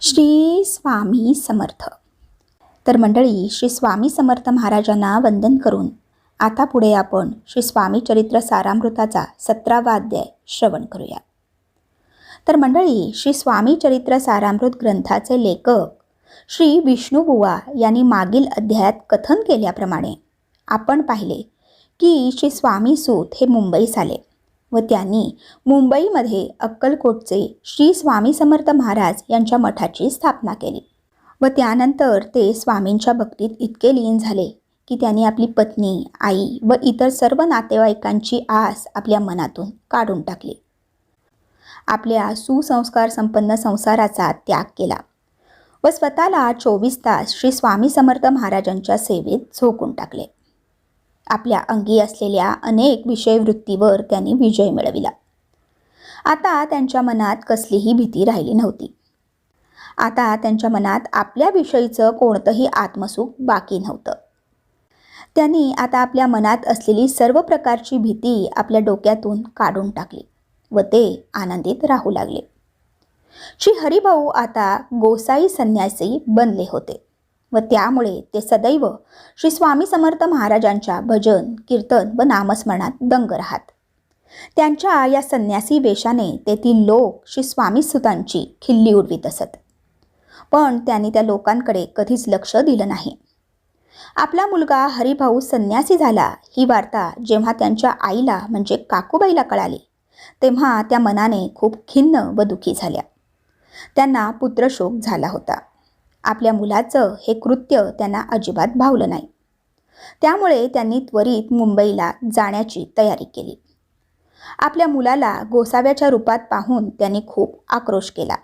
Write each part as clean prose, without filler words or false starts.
श्री स्वामी समर्थ. तर मंडळी, श्री स्वामी समर्थ महाराजांना वंदन करून आता पुढे आपण श्री स्वामी चरित्र सारामृताचा 17वा अध्याय श्रवण करूया. तर मंडळी, श्री स्वामी चरित्र सारामृत ग्रंथाचे लेखक श्री विष्णुबुवा यांनी मागील अध्यायात कथन केल्याप्रमाणे आपण पाहिले की श्री स्वामी सूत हे मुंबईस आले व त्यांनी मुंबईमध्ये अक्कलकोटचे श्री स्वामी समर्थ महाराज यांच्या मठाची स्थापना केली व त्यानंतर ते स्वामींच्या भक्तीत इतके लीन झाले की त्यांनी आपली पत्नी, आई व इतर सर्व नातेवाईकांची आस आपल्या मनातून काढून टाकली. आपल्या सुसंस्कार संपन्न संसाराचा त्याग केला व स्वतःला 24 तास श्री स्वामी समर्थ महाराजांच्या सेवेत झोकून टाकले. आपल्या अंगी असलेल्या अनेक विषयवृत्तीवर त्यांनी विजय मिळविला. आता त्यांच्या मनात कसलीही भीती राहिली नव्हती. आता त्यांच्या मनात आपल्याविषयीचं कोणतंही आत्मसुख बाकी नव्हतं. त्यांनी आता आपल्या मनात असलेली सर्व प्रकारची भीती आपल्या डोक्यातून काढून टाकली व ते आनंदित राहू लागले. श्री हरिभाऊ आता गोसाई संन्यासी बनले होते व त्यामुळे ते सदैव श्री स्वामी समर्थ महाराजांच्या भजन, कीर्तन व नामस्मरणात दंग राहत. त्यांच्या या संन्यासी वेशाने तेथील लोक श्री स्वामी सुतांची खिल्ली उडवीत असत, पण त्यांनी त्या लोकांकडे कधीच लक्ष दिलं नाही. आपला मुलगा हरिभाऊ संन्यासी झाला ही वार्ता जेव्हा त्यांच्या आईला म्हणजे काकूबाईला कळाली तेव्हा त्या मनाने खूप खिन्न व दुःखी झाल्या. त्यांना पुत्रशोक झाला होता. आपल्या मुलाचं हे कृत्य त्यांना अजिबात भावलं नाही. त्यामुळे त्यांनी त्वरित मुंबईला जाण्याची तयारी केली. आपल्या मुलाला गोसाव्याच्या रूपात पाहून त्यांनी खूप आक्रोश केला.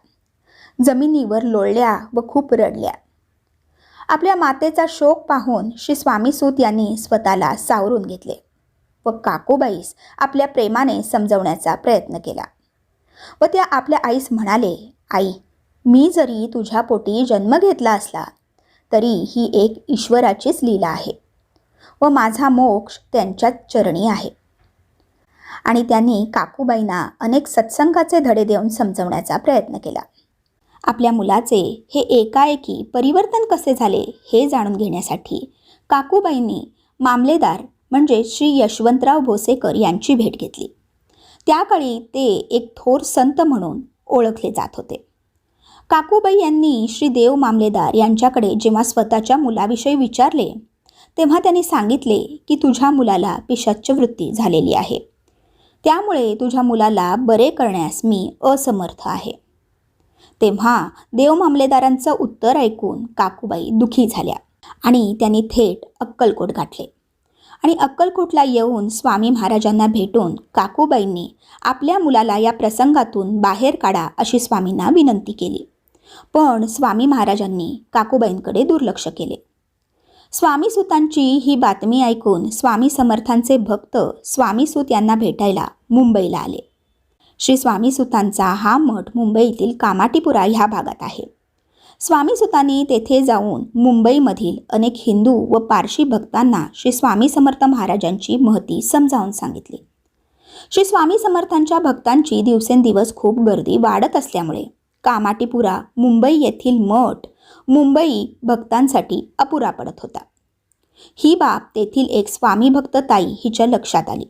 जमिनीवर लोळल्या व खूप रडल्या. आपल्या मातेचा शोक पाहून श्री स्वामी सूत यांनी स्वतःला सावरून घेतले व काकूबाईस आपल्या प्रेमाने समजवण्याचा प्रयत्न केला व त्या आपल्या आईस म्हणाले, आई, मी जरी तुझ्या पोटी जन्म घेतला असला तरी ही एक ईश्वराचीच लीला आहे व माझा मोक्ष त्यांच्याच चरणी आहे. आणि त्यांनी काकूबाईंना अनेक सत्संगाचे धडे देऊन समजवण्याचा प्रयत्न केला. आपल्या मुलाचे हे एकाएकी परिवर्तन कसे झाले हे जाणून घेण्यासाठी काकूबाईंनी मामलेदार म्हणजे श्री यशवंतराव भोसेकर यांची भेट घेतली. त्याकाळी ते एक थोर संत म्हणून ओळखले जात होते. काकूबाई यांनी श्री देव मामलेदार यांच्याकडे जेव्हा स्वतःच्या मुलाविषयी विचारले तेव्हा त्यांनी सांगितले की तुझ्या मुलाला पिशाच्च वृत्ती झालेली आहे, त्यामुळे तुझ्या मुलाला बरे करण्यास मी असमर्थ आहे. तेव्हा देव मामलेदारांचं उत्तर ऐकून काकूबाई दुःखी झाल्या आणि त्यांनी थेट अक्कलकोट गाठले आणि अक्कलकोटला येऊन स्वामी महाराजांना भेटून काकूबाईंनी आपल्या मुलाला या प्रसंगातून बाहेर काढा अशी स्वामींना विनंती केली. पण स्वामी महाराजांनी काकूबाईंकडे दुर्लक्ष केले. स्वामी सुतांची ही बातमी ऐकून स्वामी समर्थांचे भक्त स्वामी सूत यांना भेटायला मुंबईला आले. श्री स्वामी सुतांचा हा मठ मुंबईतील कामाटीपुरा ह्या भागात आहे. स्वामी सुतांनी तेथे जाऊन मुंबईमधील अनेक हिंदू व पारशी भक्तांना श्री स्वामी समर्थ महाराजांची महती समजावून सांगितली. श्री स्वामी समर्थांच्या भक्तांची दिवसेंदिवस खूप गर्दी वाढत असल्यामुळे कामाटीपुरा मुंबई येथील मठ मुंबई भक्तांसाठी अपुरा पडत होता. ही बाब तेथील एक स्वामी भक्त ताई हिच्या लक्षात आली.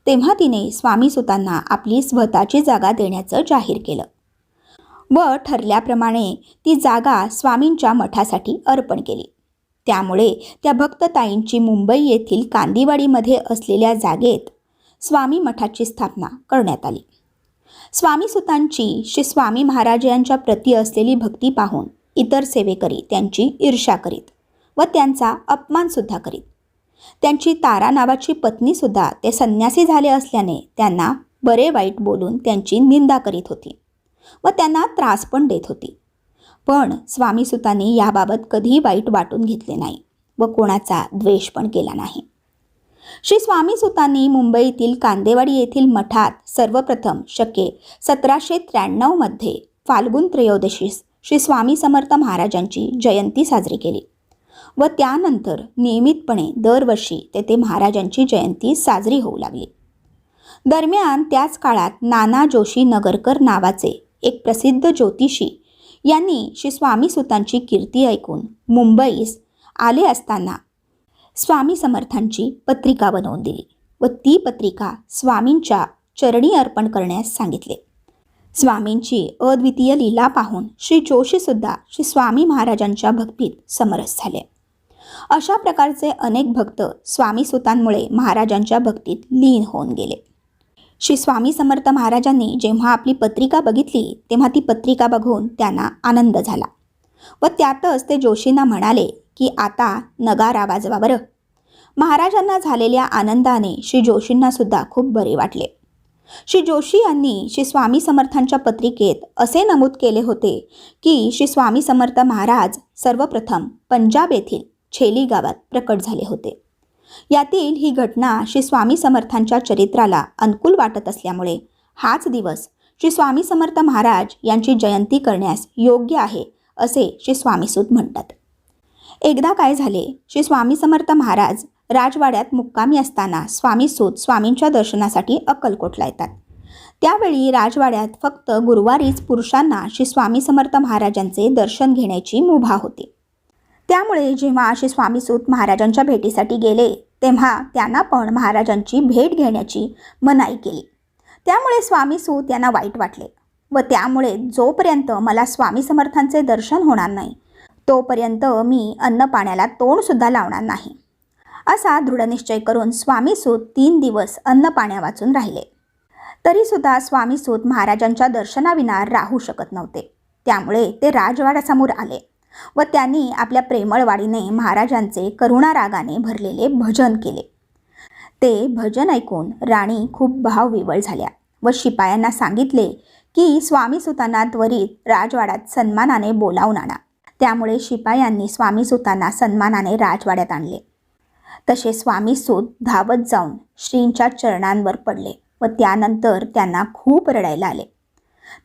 तेव्हा तिने स्वामी सुतांना आपली स्वतःची जागा देण्याचं जाहीर केलं व ठरल्याप्रमाणे ती जागा स्वामींच्या मठासाठी अर्पण केली. त्यामुळे त्या भक्त ताईंची मुंबई येथील कांदिवाडीमध्ये असलेल्या जागेत स्वामी मठाची स्थापना करण्यात आली. स्वामी सुतांची श्री स्वामी महाराज यांच्या प्रती असलेली भक्ती पाहून इतर सेवेकरी त्यांची ईर्ष्या करीत व त्यांचा अपमानसुद्धा करीत. त्यांची तारा नावाची पत्नीसुद्धा ते संन्यासी झाले असल्याने त्यांना बरे वाईट बोलून त्यांची निंदा करीत होती व त्यांना त्रास पण देत होती. पण स्वामी सुतांनी याबाबत कधी वाईट वाटून घेतले नाही व कोणाचा द्वेष पण केला नाही. श्री स्वामी सुतांनी मुंबईतील कांदेवाडी येथील मठात सर्वप्रथम शके 1793 मध्ये फाल्गुन त्रयोदशीस श्री स्वामी समर्थ महाराजांची जयंती साजरी केली व त्यानंतर नियमितपणे दरवर्षी तेथे महाराजांची जयंती साजरी होऊ लागली. दरम्यान त्याच काळात नाना जोशी नगरकर नावाचे एक प्रसिद्ध ज्योतिषी यांनी श्री स्वामी सुतांची कीर्ती ऐकून मुंबईस आले असताना स्वामी समर्थांची पत्रिका बनवून दिली व ती पत्रिका स्वामींच्या चरणी अर्पण करण्यास सांगितले. स्वामींची अद्वितीय लीला पाहून श्री जोशीसुद्धा श्री स्वामी महाराजांच्या भक्तीत समरस झाले. अशा प्रकारचे अनेक भक्त स्वामी सुतांमुळे महाराजांच्या भक्तीत लीन होऊन गेले. श्री स्वामी समर्थ महाराजांनी जेव्हा आपली पत्रिका बघितली तेव्हा ती पत्रिका बघून त्यांना आनंद झाला व त्यातच ते जोशींना म्हणाले की आता नगारा वाजवा बरं. महाराजांना झालेल्या आनंदाने श्री जोशींना सुद्धा खूप बरे वाटले. श्री जोशी यांनी श्री स्वामी समर्थांच्या पत्रिकेत असे नमूद केले होते की श्री स्वामी समर्थ महाराज सर्वप्रथम पंजाब येथील छेली गावात प्रकट झाले होते. यातील ही घटना श्री स्वामी समर्थांच्या चरित्राला अनुकूल वाटत असल्यामुळे हाच दिवस श्री स्वामी समर्थ महाराज यांची जयंती करण्यास योग्य आहे असे श्री स्वामीसूत म्हणतात. एकदा काय झाले, श्री स्वामी समर्थ महाराज राजवाड्यात मुक्कामी असताना स्वामीसूत स्वामींच्या दर्शनासाठी अक्कलकोटला येतात. त्यावेळी राजवाड्यात फक्त गुरुवारीच पुरुषांना श्री स्वामी समर्थ महाराजांचे दर्शन घेण्याची मुभा होती. त्यामुळे जेव्हा श्री स्वामीसूत महाराजांच्या भेटीसाठी गेले तेव्हा त्यांना पण महाराजांची भेट घेण्याची मनाई केली. त्यामुळे स्वामीसूत यांना वाईट वाटले व त्यामुळे जोपर्यंत मला स्वामी समर्थांचे दर्शन होणार नाही तोपर्यंत मी अन्न पाण्याला तोंडसुद्धा लावणार नाही असा दृढनिश्चय करून स्वामीसूत 3 दिवस अन्न पाण्या वाचून राहिले. तरीसुद्धा स्वामीसूत महाराजांच्या दर्शनाविना राहू शकत नव्हते. त्यामुळे ते राजवाड्यासमोर आले व त्यांनी आपल्या प्रेमळ वाणीने महाराजांचे करुणारागाने भरलेले भजन केले. ते भजन ऐकून राणी खूप भावविवळ झाल्या व शिपायांना सांगितले की स्वामीसूतांना त्वरित राजवाड्यात सन्मानाने बोलावून आणा. त्यामुळे शिपायांनी स्वामीसूतांना सन्मानाने राजवाड्यात आणले. तसे स्वामीसूत धावत जाऊन श्रींच्या चरणांवर पडले व त्यानंतर त्यांना खूप रडायला आले.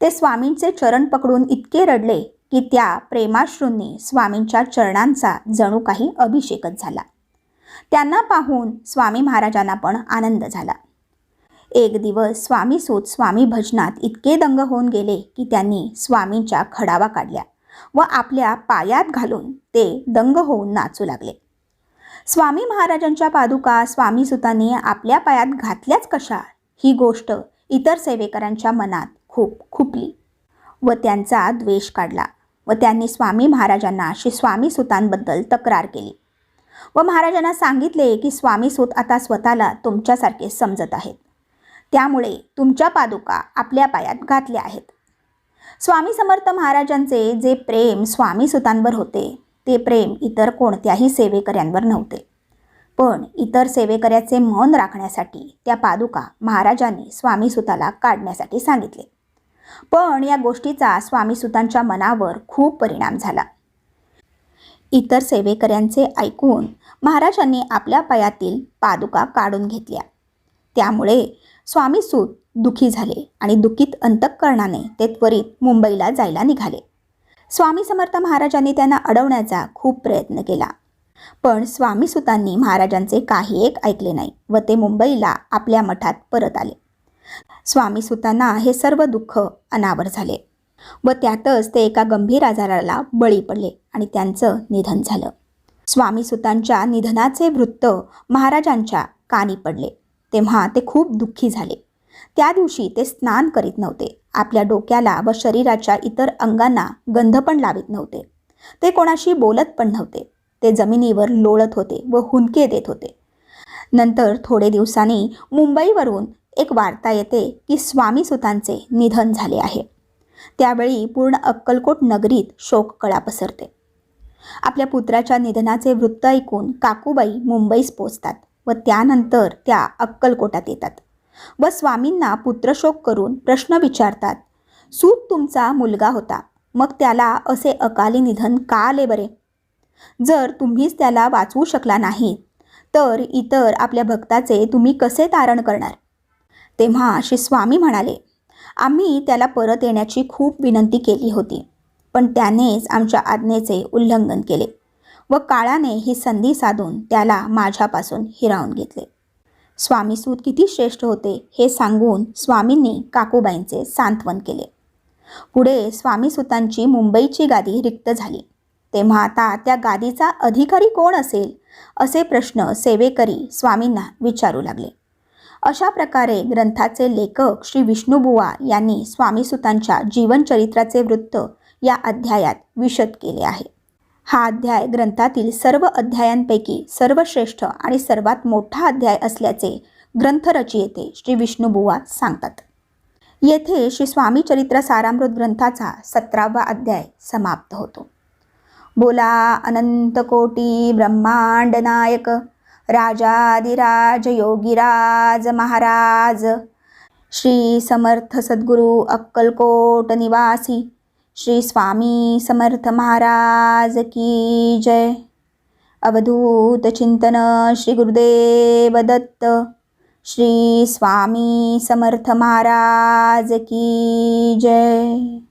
ते स्वामींचे चरण पकडून इतके रडले की त्या प्रेमाश्रूंनी स्वामींच्या चरणांचा जणू काही अभिषेकच झाला. त्यांना पाहून स्वामी महाराजांना पण आनंद झाला. एक दिवस स्वामीसूत स्वामी भजनात इतके दंग होऊन गेले की त्यांनी स्वामींच्या खडावा काढल्या व आपल्या पायात घालून ते दंग होऊन नाचू लागले. स्वामी महाराजांच्या पादुका स्वामीसूतांनी आपल्या पायात घातल्याच कशा ही गोष्ट इतर सेवेकरांच्या मनात खूप खुपली व त्यांचा द्वेष काढला व त्यांनी स्वामी महाराजांना श्री स्वामीसूतांबद्दल तक्रार केली व महाराजांना सांगितले की स्वामीसूत आता स्वतःला तुमच्यासारखे समजत आहेत, त्यामुळे तुमच्या पादुका आपल्या पायात घातल्या आहेत. स्वामी समर्थ महाराजांचे जे प्रेम स्वामीसूतांवर होते ते प्रेम इतर कोणत्याही सेवेकऱ्यांवर नव्हते. पण इतर सेवेकऱ्याचे मन राखण्यासाठी त्या पादुका महाराजांनी स्वामीसूताला काढण्यासाठी सांगितले. पण या गोष्टीचा स्वामीसूतांच्या मनावर खूप परिणाम झाला. इतर सेवेकऱ्यांचे ऐकून महाराजांनी आपल्या पायातील पादुका काढून घेतल्या. त्यामुळे स्वामीसूत दुःखी झाले आणि दुःखित अंतःकरणाने ते त्वरित मुंबईला जायला निघाले. स्वामी समर्थ महाराजांनी त्यांना अडवण्याचा खूप प्रयत्न केला, पण स्वामीसूतांनी महाराजांचे काही एक ऐकले नाही व ते मुंबईला आपल्या मठात परत आले. स्वामीसूतांना हे सर्व दुःख अनावर झाले व त्यातच ते एका गंभीर आजाराला बळी पडले आणि त्यांचं निधन झालं. स्वामीसूतांच्या निधनाचे वृत्त महाराजांच्या कानी पडले तेव्हा ते खूप दुःखी झाले. त्या दिवशी ते स्नान करीत नव्हते. आपल्या डोक्याला व शरीराच्या इतर अंगांना गंध पण लावित नव्हते. ते कोणाशी बोलत पण नव्हते. ते जमिनीवर लोळत होते व हुंदके देत होते. नंतर थोडे दिवसांनी मुंबईवरून एक वार्ता येते की स्वामीसूतांचे निधन झाले आहे. त्यावेळी पूर्ण अक्कलकोट नगरीत शोककळा पसरते. आपल्या पुत्राच्या निधनाचे वृत्त ऐकून काकूबाई मुंबईस पोचतात व त्यानंतर त्या अक्कलकोटात येतात व स्वामींना पुत्रशोक करून प्रश्न विचारतात. सूत तुमचा मुलगा होता, मग त्याला असे अकाली निधन का आले बरे? जर तुम्हीच त्याला वाचवू शकला नाही तर इतर आपल्या भक्ताचे तुम्ही कसे तारण करणार? तेव्हा श्री स्वामी म्हणाले, आम्ही त्याला परत येण्याची खूप विनंती केली होती, पण त्यानेच आमच्या आज्ञेचे उल्लंघन केले व काळाने ही संधी साधून त्याला माझ्यापासून हिरावून घेतले. स्वामीसूत किती श्रेष्ठ होते हे सांगून स्वामींनी काकूबाईंचे सांत्वन केले. पुढे स्वामीसुतांची मुंबईची गादी रिक्त झाली. तेव्हा आता त्या गादीचा अधिकारी कोण असेल असे प्रश्न सेवेकरी स्वामींना विचारू लागले. अशा प्रकारे ग्रंथाचे लेखक श्री विष्णुबुवा यांनी स्वामीसुतांच्या जीवनचरित्राचे वृत्त या अध्यायात विशद केले आहे. हा अध्याय ग्रंथातील सर्व अध्यायांपैकी सर्वश्रेष्ठ आणि सर्वात मोठा अध्याय असल्याचे ग्रंथरचयिते श्री विष्णुबुवा सांगतात. येथे श्री स्वामी चरित्र सारामृत ग्रंथाचा 17वा अध्याय समाप्त होतो. बोला अनंत कोटी ब्रह्मांड नायक राजाधिराज योगीराज महाराज श्री समर्थ सद्गुरु अक्कलकोट निवासी श्री स्वामी समर्थ महाराज की जय. अवधूत चिंतन श्री गुरुदेव दत्त. श्री स्वामी समर्थ महाराज की जय.